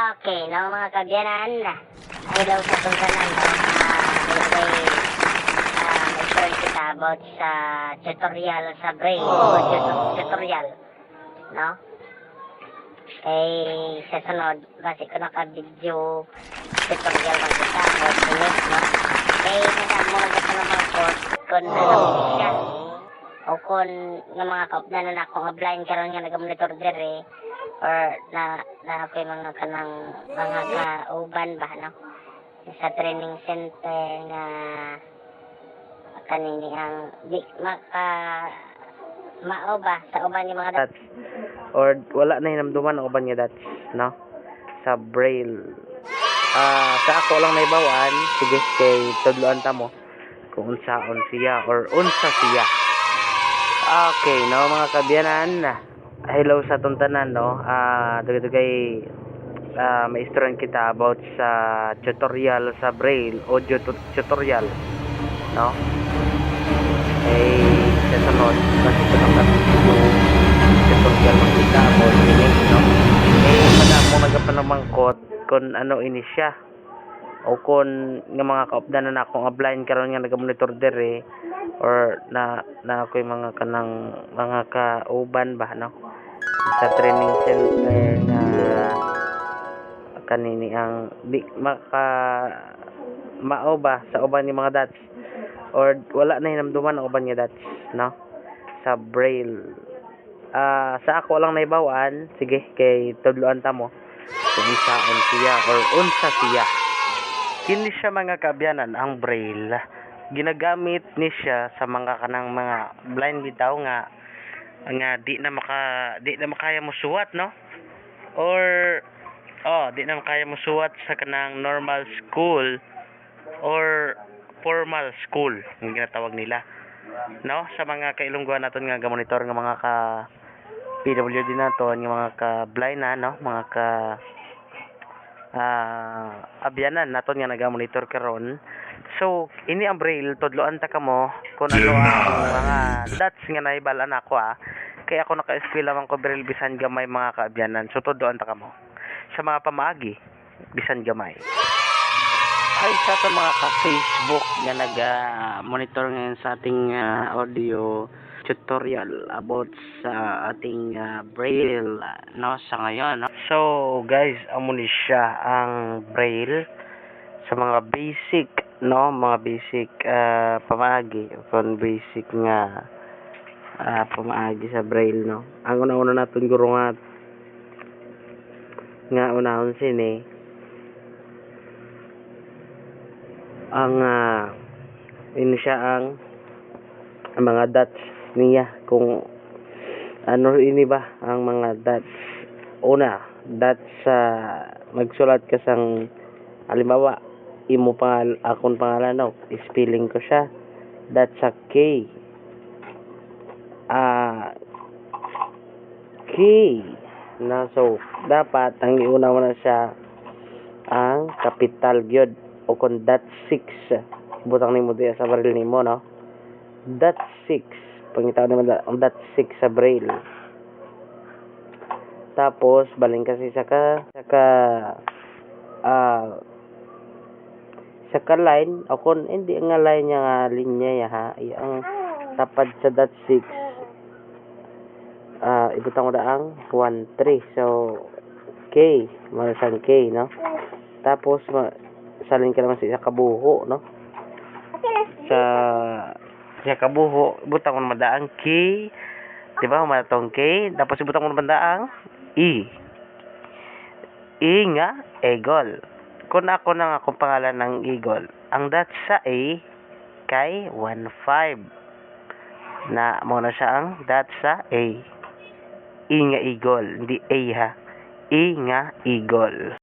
Okay, no, mga kabyanan, ay daw sa tungkanan, no, may share kita about sa tutorial sa brain, tutorial, no? Sa sunod, kasi ko naka-video tutorial lang kita, about minutes, no? Nagamo na sa namang course, kung siya, o kung ng mga kaupdanan na akong blind karon nga nag-monitor dire, or na ako yung mga kanang mga kauban ba, no? Sa training center nga kanini ang di maka mao ba sa uban yung mga dots or wala na hinamduman ang uban nga dots, no, sa braille. Sa ako lang naibawaan, sige kay tudloan ta mo kung unsaon siya or unsa siya. Okay, no, mga kabyanan, hello sa tuntanan, no. Dugay maistron kita about sa tutorial sa braille, audio tutorial, no. Sa sunod, kasi ito naman yung tutorial makita about minutes, no. Madamo nagapanamangkot kung ano ini siya, o kung nga mga kaupdanan na akong blind karon nga nagamonitor dire, or na ako yung mga kanang mga kauban ba, no, sa training center na kanini ang di maka mao ba sa uban yung mga dots or wala na hinamduman ang uban nga dots, no, sa braille. Sa ako lang naibawaan, sige kay tudloan ta mo kung unsaon siya or unsa siya. Kini siya, mga kabyanan, ang braille ginagamit ni siya sa mga kanang mga blind bitaw nga di na makaya mo suwat, no, or di na makaya mo suwat sa kanang normal school or formal school ang ginatawag nila, no, sa mga kailungguan naton nga gamonitor nga mga ka PWD naton nga mga ka blind na, no, mga ka abyanan naton nga nagamonitor karon. So ini ang braille, tudloan ta kamo kung ano ang mga dots nga nahibalan ako, kaya ako naka-eskwela man ko braille bisan gamay, mga kaabyanan. So tudloan ta kamo sa mga pamaagi bisan gamay. Ay, sa ating mga ka-Facebook nga nag-monitor ngayon sa ating audio tutorial about sa ating braille, no, sa ngayon, no? So guys, amo ni siya ang braille sa mga basic, no, mga basic pamaagi kung basic nga pamaagi sa braille, no. Ang una-una natin guro nga unahon sini ang ini siya ang mga dots niya, kung ano ini ba ang mga dots. Una, dots sa magsulat ka sang halimbawa imo akong pangalan, no, spelling ko siya, dots sa K, K na. So dapat ang iuna mo na siya ang capital gyud, o kung dot 6 butang nimo diya sa braille nimo, no, dot 6 pangitaw naman ang dot 6 sa braille. Tapos baling kasi sa line, o kung hindi nga line nga linya ya, ang tapad sa dot 6 ibutang mo daang 1 3. So K, marasang K, no. Tapos salin ka naman sa kabuho, no, sa kabuho ibutang mo madaang K, di ba, matong K, tapos ibutang mo madaang E nga eagle. Kung ako nang akong pangalan ng eagle, ang dot sa A kay 1.5 na mo na siya ang dot sa A. E nga eagle, hindi A ha, E nga eagle.